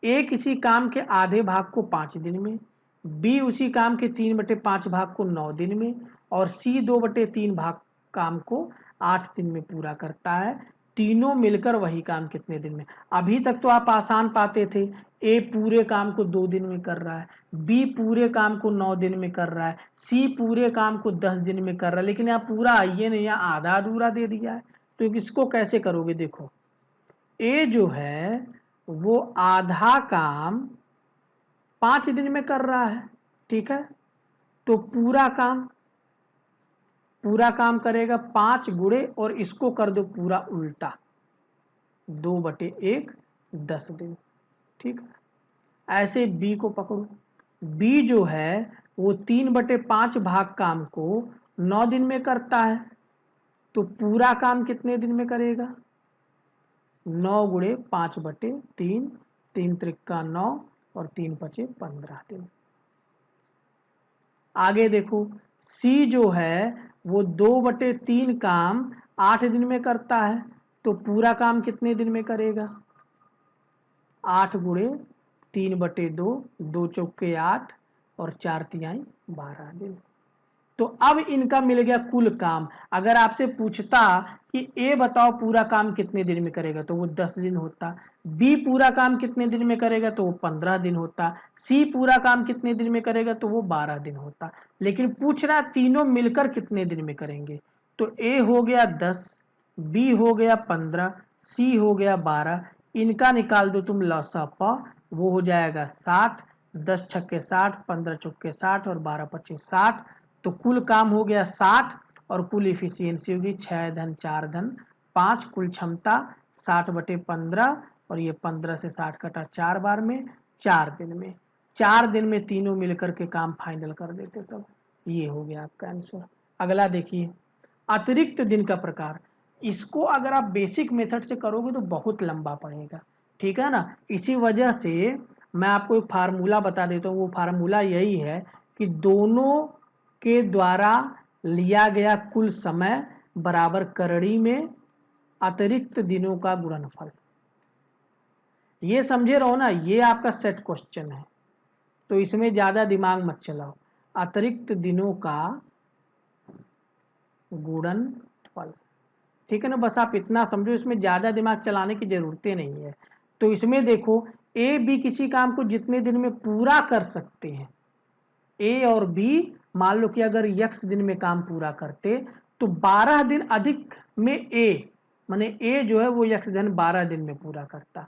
Speaker 1: ए किसी काम के आधे भाग को 5 दिन में, बी उसी काम के 3/5 भाग को 9 दिन में, और सी 2/3 भाग काम को 8 दिन में पूरा करता है। तीनों मिलकर वही काम कितने दिन में। अभी तक तो आप आसान पाते थे, ए पूरे काम को 2 दिन में कर रहा है, बी पूरे काम को 9 दिन में कर रहा है, सी पूरे काम को 10 दिन में कर रहा है, लेकिन यहाँ पूरा आइए नहीं, यहाँ आधा अधूरा दे दिया है। तो इसको कैसे करोगे, देखो ए जो है वो आधा काम 5 दिन में कर रहा है। ठीक है, तो पूरा काम करेगा 5 गुणे और इसको कर दो पूरा उल्टा, 2/1 10 दिन। ठीक है, ऐसे बी को पकड़ो। बी जो है वो 3/5 भाग काम को 9 दिन में करता है, तो पूरा काम कितने दिन में करेगा? 9 गुणे 5/3, 3 त्रिका 9 और 3 पचे 15 दिन। आगे देखो, सी जो है वो 2/3 काम 8 दिन में करता है, तो पूरा काम कितने दिन में करेगा? 8 गुणे 3/2, 2 चौके 8 और 4 तिहाई 12 दिन। तो अब इनका मिल गया कुल काम। अगर आपसे पूछता कि ए बताओ पूरा काम कितने दिन में करेगा, तो वो 10 दिन होता। बी पूरा काम कितने दिन में करेगा, तो वो 15 दिन होता। सी पूरा काम कितने दिन में करेगा, तो वो 12 दिन होता। लेकिन पूछ रहा तीनों मिलकर कितने दिन में करेंगे, तो ए हो गया 10, बी हो गया 15, सी हो गया 12। इनका निकाल दो तुम लसापा, वो हो जाएगा 60। 10 छक्के 60, 15 चौके 60 और 12 पच्चीस 60। तो कुल काम हो गया 60 और कुल इफिशियंसी होगी 6 धन 4 धन 5। कुल क्षमता 60/15 और ये 15 से 60 कटा 4 बार में, 4 दिन में। 4 दिन में तीनों मिलकर के काम फाइनल कर देते सब। ये हो गया आपका आंसर। अगला देखिए, अतिरिक्त दिन का प्रकार। इसको अगर आप बेसिक मेथड से करोगे तो बहुत लंबा पड़ेगा, ठीक है ना। इसी वजह से मैं आपको एक फार्मूला बता देता हूँ। वो फार्मूला यही है कि दोनों के द्वारा लिया गया कुल समय बराबर करड़ी में अतिरिक्त दिनों का गुणनफल। ये समझे रहो ना, ये आपका सेट क्वेश्चन है, तो इसमें ज्यादा दिमाग मत चलाओ। अतिरिक्त दिनों का गुणनफल, ठीक है ना। बस आप इतना समझो, इसमें ज्यादा दिमाग चलाने की जरूरतें नहीं है। तो इसमें देखो, ए बी किसी काम को जितने दिन में पूरा कर सकते हैं, ए और बी मान लो कि अगर यक्स दिन में काम पूरा करते तो 12 दिन अधिक में ए, माने ए जो है वो यक्स धन 12 दिन में पूरा करता,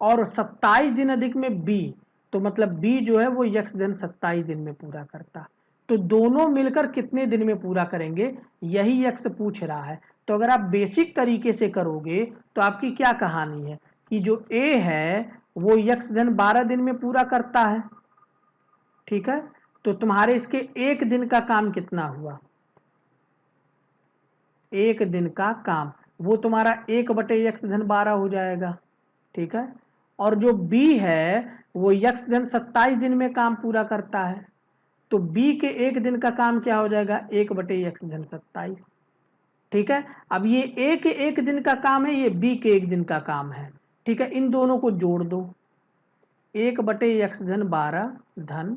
Speaker 1: और 27 दिन अधिक में बी, तो मतलब बी जो है वो यक्स धन 27 दिन में पूरा करता। तो दोनों मिलकर कितने दिन में पूरा करेंगे, यही यक्स पूछ रहा है। तो अगर आप बेसिक तरीके से करोगे तो आपकी क्या कहानी है कि जो ए है वो यक्स धन 12 दिन में पूरा करता है, ठीक है। तो तुम्हारे इसके एक दिन का काम कितना हुआ, एक दिन का काम वो तुम्हारा 1/x धन 12 हो जाएगा, ठीक है। और जो b है वो x धन 27 दिन में काम पूरा करता है, तो b के एक दिन का काम क्या हो जाएगा, 1/x धन 27, ठीक है। अब ये a के एक दिन का काम है, ये b के एक दिन का काम है, ठीक है। इन दोनों को जोड़ दो, 1/x धन 12 धन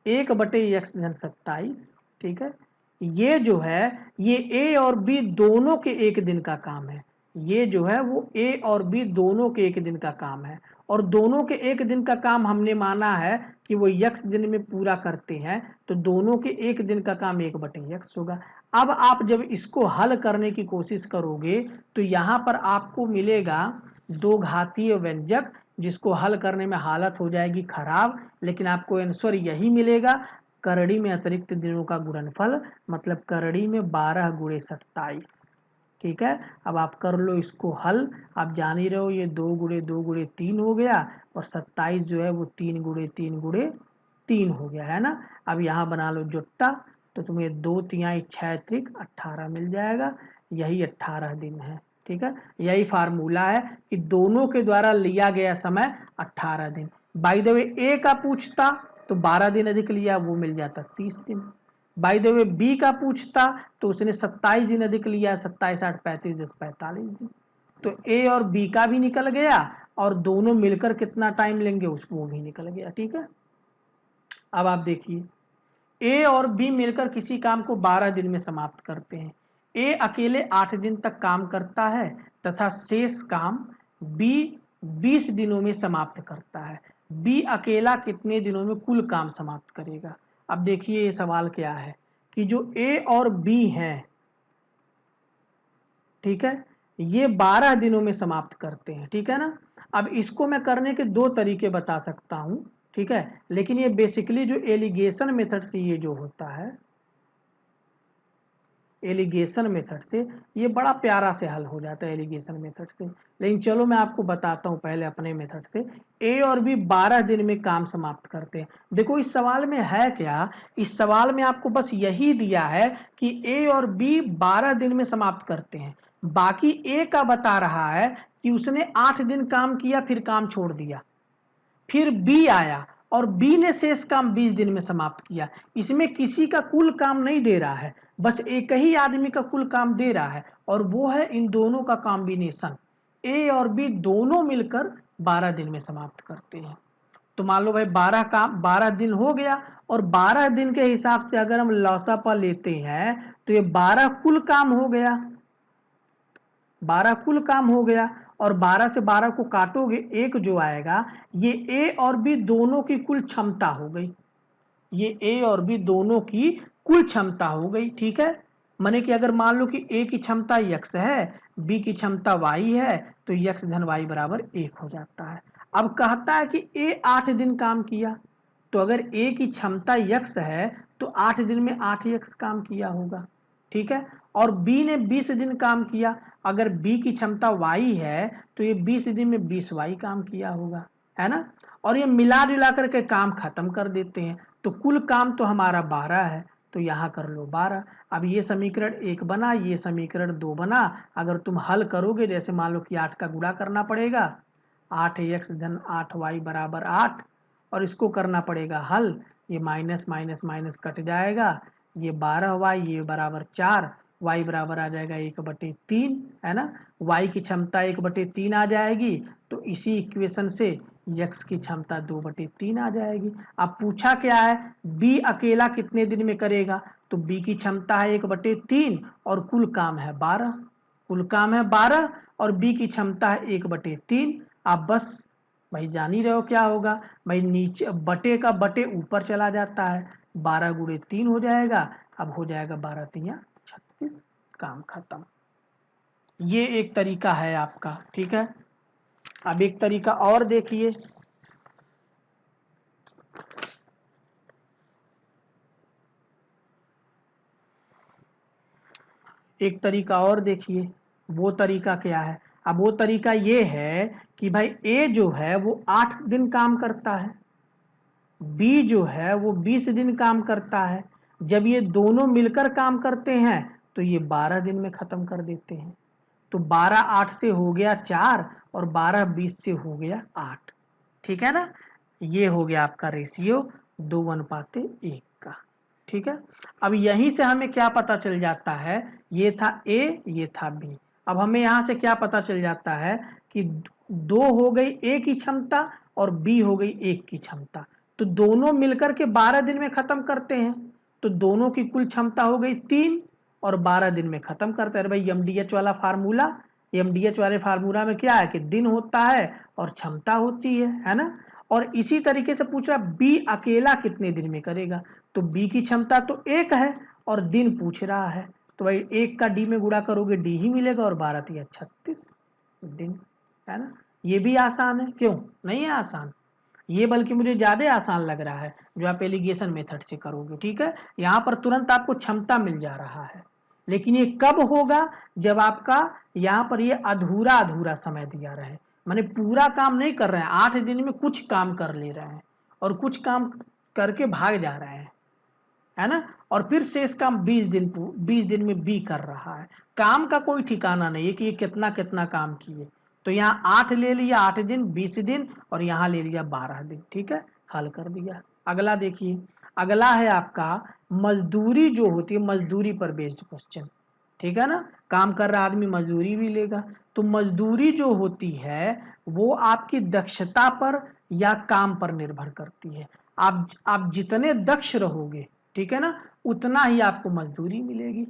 Speaker 1: 1/x धन 27, ठीक है। ये जो है ये a और b दोनों के एक दिन का काम है। ये जो है वो a और b दोनों के एक दिन का काम है, और दोनों के एक दिन का काम हमने माना है कि वो x दिन में पूरा करते हैं, तो दोनों के एक दिन का काम 1/x होगा। अब आप जब इसको हल करने की कोशिश करोगे तो यहाँ पर आपको मिलेगा दो घातीय व्यंजक, जिसको हल करने में हालत हो जाएगी खराब, लेकिन आपको आंसर यही मिलेगा, करड़ी में अतिरिक्त दिनों का गुणनफल, मतलब करड़ी में 12 गुणे 27, ठीक है। अब आप कर लो इसको हल। आप जान ही रहे हो ये 2 गुणे 2 गुणे 3 हो गया, और 27 जो है वो 3 गुणे 3 गुणे 3 हो गया, है ना। अब यहाँ बना लो जुट्टा, तो तुम्हें 2 तिहाई 6 त्रिक 18 मिल जाएगा। यही 18 दिन है, ठीक है। यही फार्मूला है कि दोनों के द्वारा लिया गया समय 18 दिन। बाय द वे ए का पूछता तो 12 दिन अधिक लिया, वो मिल जाता 30 दिन। बाय द वे बी का पूछता तो उसने 27 दिन अधिक लिया, 27 8 35 10 45 दिन। तो ए और बी का भी निकल गया, और दोनों मिलकर कितना टाइम लेंगे उसको वो भी निकल गया, ठीक है। अब आप देखिए, ए और बी मिलकर किसी काम को 12 दिन में समाप्त करते हैं। ए अकेले 8 दिन तक काम करता है तथा शेष काम बी 20 दिनों में समाप्त करता है। बी अकेला कितने दिनों में कुल काम समाप्त करेगा। अब देखिए ये सवाल क्या है कि जो ए और बी हैं, ठीक है, ये 12 दिनों में समाप्त करते हैं, ठीक है ना। अब इसको मैं करने के दो तरीके बता सकता हूं, ठीक है, लेकिन ये बेसिकली जो एलिगेशन मेथड से ये जो होता है, एलिगेशन मेथड से ये बड़ा प्यारा से हल हो जाता है एलिगेशन मेथड से। लेकिन चलो मैं आपको बताता हूँ पहले अपने मेथड से। ए और बी 12 दिन में काम समाप्त करते हैं। देखो इस सवाल में है क्या, इस सवाल में आपको बस यही दिया है कि ए और बी 12 दिन में समाप्त करते हैं। बाकी ए का बता रहा है कि उसने 8 दिन काम किया फिर काम छोड़ दिया। फिर बी आया और बी ने शेष काम 20 दिन में समाप्त किया। इसमें किसी का कुल काम नहीं दे रहा है, बस एक ही आदमी का कुल काम दे रहा है और वो है इन दोनों का कॉम्बिनेशन। ए और बी दोनों मिलकर 12 दिन में समाप्त करते हैं। तो मान लो भाई 12 दिन हो गया और 12 दिन के हिसाब से अगर हम लौसापा लेते हैं तो ये 12 कुल काम हो गया, 12 कुल काम हो गया। और 12 से 12 को काटोगे एक जो आएगा, ये ए और बी दोनों की कुल क्षमता हो गई। ये ए और बी दोनों की कुल क्षमता हो गई। ठीक है, माने कि अगर मान लो कि ए की क्षमता x है, बी की क्षमता y है, तो x धन y बराबर 1 हो जाता है। अब कहता है कि ए 8 दिन काम किया, तो अगर ए की क्षमता x है तो 8 दिन में 8x काम किया होगा। ठीक है, और बी ने 20 दिन काम किया, अगर बी की क्षमता y है तो ये 20 दिन में 20y काम किया होगा, है ना। और ये मिला जुला करके काम खत्म कर देते हैं। तो कुल काम तो हमारा 12 है, तो यहाँ कर लो 12। अब ये समीकरण 1 बना, ये समीकरण 2 बना। अगर तुम हल करोगे, जैसे मान लो कि 8 का गुणा करना पड़ेगा, 8x धन 8y बराबर 8, और इसको करना पड़ेगा हल। ये माइनस माइनस माइनस कट जाएगा, ये 12y ये बराबर 4, y बराबर आ जाएगा 1/3, है ना। y की क्षमता 1/3 आ जाएगी, तो इसी इक्वेशन से x की क्षमता 2/3 आ जाएगी। अब पूछा क्या है, b अकेला कितने दिन में करेगा, तो b की क्षमता है 1/3 और कुल काम है 12, कुल काम है 12 और b की क्षमता है 1/3। आप बस भाई जान ही रहे हो क्या होगा भाई, नीचे बटे का बटे ऊपर चला जाता है, 12 गुणे 3 हो जाएगा। अब हो जाएगा 12 तिया 36, काम खत्म। ये एक तरीका है आपका। ठीक है, अब एक तरीका और देखिए। एक तरीका और देखिए, वो तरीका क्या है। अब वो तरीका ये है कि भाई ए जो है वो 8 दिन काम करता है, बी जो है वो 20 दिन काम करता है। जब ये दोनों मिलकर काम करते हैं तो ये 12 दिन में खत्म कर देते हैं। तो 12 8 से हो गया 4 और 12 20 से हो गया 8। ठीक है ना, ये हो गया आपका रेशियो 2:1 का। ठीक है, अब यहीं से हमें क्या पता चल जाता है, ये था ए ये था बी। अब हमें यहाँ से क्या पता चल जाता है कि 2 हो गई ए की क्षमता और बी हो गई 1 की क्षमता, तो दोनों मिलकर के 12 दिन में खत्म करते हैं। तो दोनों की कुल क्षमता हो गई 3 और 12 दिन में खत्म करते हैं। भाई एमडीएच वाला फार्मूला, एमडीएच वाले फार्मूला में क्या है कि दिन होता है और क्षमता होती है ना। और इसी तरीके से पूछ रहा बी अकेला कितने दिन में करेगा, तो बी की क्षमता तो 1 है और दिन पूछ रहा है, तो भाई 1 का डी में गुणा करोगे डी ही मिलेगा और 12 तिया 36 दिन, है ना। ये भी आसान है, क्यों नहीं है आसान, ये बल्कि मुझे ज्यादा आसान लग रहा है जो आप एलिगेशन मेथड से करोगे। ठीक है, यहाँ पर तुरंत आपको क्षमता मिल जा रहा है, लेकिन ये कब होगा, जब आपका यहाँ पर ये अधूरा अधूरा समय दिया रहे, माने पूरा काम नहीं कर रहे हैं, 8 दिन में कुछ काम कर ले रहे हैं और कुछ काम करके भाग जा रहे हैं, है ना। और फिर शेष काम 20 दिन में बी कर रहा है। काम का कोई ठिकाना नहीं है कि ये कितना कितना काम किए। तो यहाँ 8 ले लिया, 8 दिन 20 दिन, और यहाँ ले लिया 12 दिन। ठीक है, हल कर दिया। अगला देखिए, अगला है आपका मजदूरी जो होती है, मजदूरी पर बेस्ड क्वेश्चन। ठीक है ना, काम कर रहा आदमी मजदूरी भी लेगा। तो मजदूरी जो होती है वो आपकी दक्षता पर या काम पर निर्भर करती है। आप जितने दक्ष रहोगे, ठीक है ना, उतना ही आपको मजदूरी मिलेगी।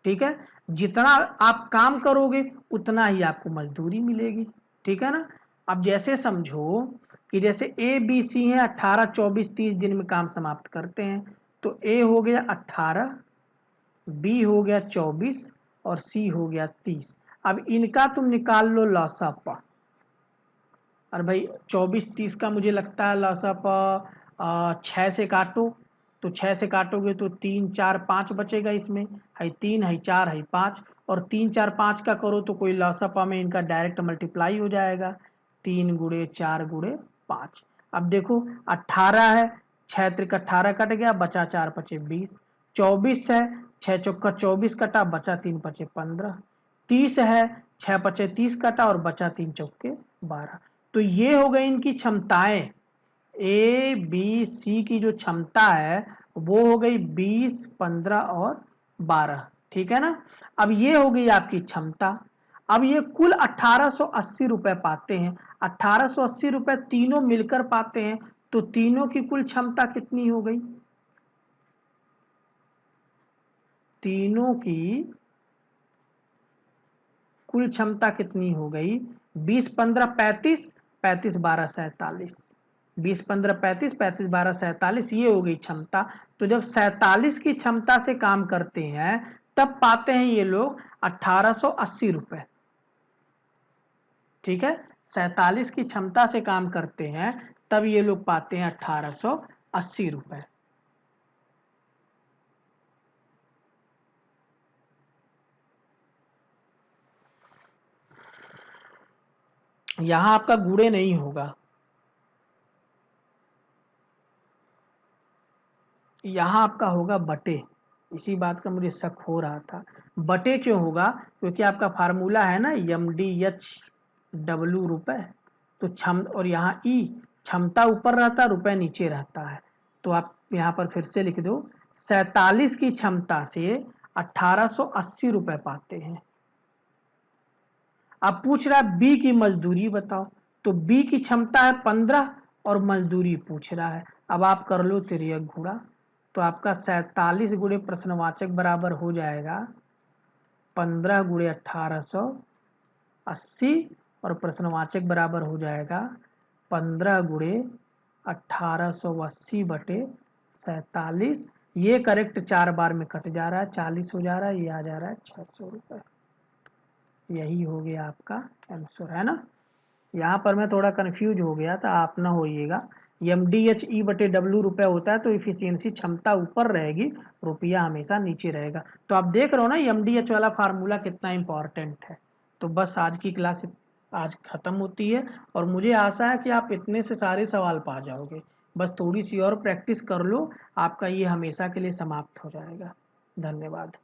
Speaker 1: ठीक है, जितना आप काम करोगे उतना ही आपको मजदूरी मिलेगी। ठीक है ना। अब जैसे समझो कि जैसे ए बी सी है, 18 24 30 दिन में काम समाप्त करते हैं। तो ए हो गया 18, बी हो गया 24 और सी हो गया 30। अब इनका तुम निकाल लो लसापा। और भाई 24 30 का मुझे लगता है लसापा 6 से काटो तो 6 से काटोगे तो 3 4 5 बचेगा, इसमें है 3 है 4 है 5, और 3 4 5 का करो तो कोई लॉसअपा में इनका डायरेक्ट मल्टीप्लाई हो जाएगा, 3 गुणे 4 गुणे 5। अब देखो 18 है, 6 त्रिक 18 कट गया, बचा 4 पचे 20, 24 है, 6 चौका 24 कटा, बचा 3 पचे 15, 30 है, 6 पचे 30 कटा और बचा 3 चौके 12। तो ये हो गई इनकी क्षमताएं, ए बी सी की जो क्षमता है वो हो गई 20, 15 और 12, ठीक है ना। अब ये हो गई आपकी क्षमता। अब ये कुल 1880 रुपए पाते हैं, 1880 रुपए तीनों मिलकर पाते हैं, तो तीनों की कुल क्षमता कितनी हो गई, तीनों की कुल क्षमता कितनी हो गई, 20 15 35, 35 12 47, 20 15 35, 35 12 47, ये हो गई क्षमता। तो जब 47 की क्षमता से काम करते हैं तब पाते हैं ये लोग 1880 रुपए, ठीक है। 47 की क्षमता से काम करते हैं तब ये लोग पाते हैं 1880 रुपए। यहां आपका गुणे नहीं होगा, यहां आपका होगा बटे। इसी बात का मुझे शक हो रहा था, बटे क्यों होगा, क्योंकि आपका फार्मूला है ना MDH रुपए, तो और यहाँ ई क्षमता ऊपर रहता, रुपए नीचे रहता है। तो आप यहाँ पर फिर से लिख दो, 47 की क्षमता से 1880 रुपए पाते हैं। अब पूछ रहा है बी की मजदूरी बताओ, तो बी की क्षमता है 15 और मजदूरी पूछ रहा है। अब आप कर लो तिर्यक गुणा, तो आपका 47 गुणे प्रश्नवाचक बराबर हो जाएगा 15 गुणे 1880, और प्रश्नवाचक बराबर हो जाएगा 15 गुणे 1880 बटे 47। ये करेक्ट 4 बार में कट जा रहा है, 40 हो जा रहा है, ये आ जा रहा है 600 रुपये। यही हो गया आपका आंसर, है ना। यहाँ पर मैं थोड़ा कंफ्यूज हो गया था, आप ना होइएगा। MDHE/W रुपए होता है तो इफिशियंसी क्षमता ऊपर रहेगी, रुपया हमेशा नीचे रहेगा। तो आप देख रहे हो ना MDH वाला फार्मूला कितना इंपॉर्टेंट है। तो बस आज की क्लास आज खत्म होती है, और मुझे आशा है कि आप इतने से सारे सवाल पा जाओगे। बस थोड़ी सी और प्रैक्टिस कर लो, आपका ये हमेशा के लिए समाप्त हो जाएगा। धन्यवाद।